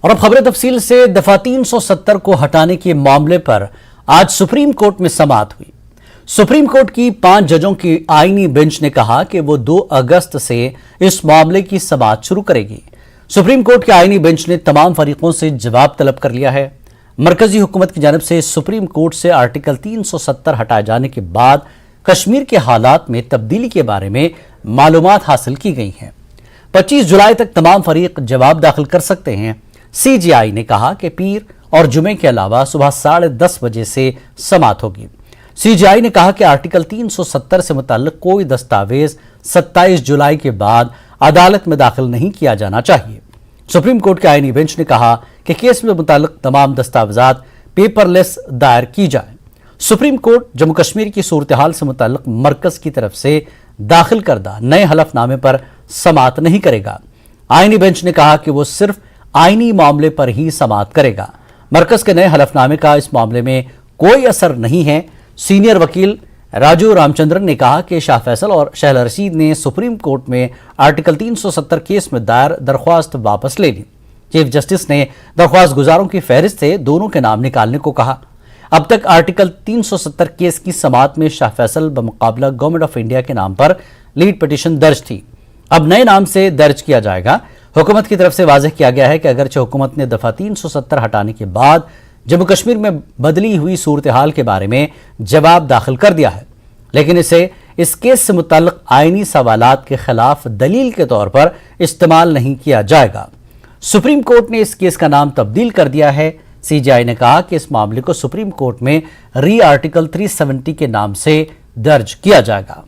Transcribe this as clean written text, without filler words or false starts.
और अब खबरें तफसील से। दफा 370 को हटाने के मामले पर आज सुप्रीम कोर्ट में समाअत हुई। सुप्रीम कोर्ट की 5 जजों की आईनी बेंच ने कहा कि वो 2 अगस्त से इस मामले की समाअत शुरू करेगी। सुप्रीम कोर्ट की आईनी बेंच ने तमाम फरीकों से जवाब तलब कर लिया है। मरकजी हुकूमत की जानिब से सुप्रीम कोर्ट से आर्टिकल 370 हटाए जाने के बाद कश्मीर के हालात में तब्दीली के बारे में मालूमात हासिल की गई हैं। 25 जुलाई तक तमाम फरीक जवाब दाखिल कर सकते हैं। CJI ने कहा कि पीर और जुमे के अलावा सुबह 10:30 बजे से समाअत होगी। CJI ने कहा कि आर्टिकल 370 से मुताल्लिक कोई दस्तावेज 27 जुलाई के बाद अदालत में दाखिल नहीं किया जाना चाहिए। सुप्रीम कोर्ट के आईनी बेंच ने कहा कि केस में मुताल्लिक तमाम दस्तावेजात पेपरलेस दायर की जाए। सुप्रीम कोर्ट जम्मू कश्मीर की सूरत हाल से मुताल्लिक मरकज की तरफ से दाखिल करदा नए हलफनामे पर समाअत नहीं करेगा। आईनी बेंच ने कहा कि वो सिर्फ आईनी मामले पर ही समाअत करेगा। मरकज के नए हलफनामे का इस मामले में कोई असर नहीं है। सीनियर वकील राजू रामचंद्रन ने कहा कि शाह फैसल और शहला रशीद ने सुप्रीम कोर्ट में आर्टिकल 370 केस में दायर दरख्वास्त वापस ले ली। चीफ जस्टिस ने दरख्वास्त गुजारों की फहरिस्त से दोनों के नाम निकालने को कहा। अब तक आर्टिकल 370 केस की समाअत में शाह फैसल बमुकाबला गवर्नमेंट ऑफ इंडिया के नाम पर लीड पिटीशन दर्ज थी। अब नए नाम से दर्ज किया जाएगा। हुकूमत की तरफ से वाज़ेह किया गया है कि अगरचे हुकूमत ने दफा 370 हटाने के बाद जम्मू कश्मीर में बदली हुई सूरत हाल के बारे में जवाब दाखिल कर दिया है, लेकिन इसे इस केस से मुताल्लिक आईनी सवालात के खिलाफ दलील के तौर पर इस्तेमाल नहीं किया जाएगा। सुप्रीम कोर्ट ने इस केस का नाम तब्दील कर दिया है। CJI ने कहा कि इस मामले को सुप्रीम कोर्ट में री आर्टिकल 370 के नाम से दर्ज किया जाएगा।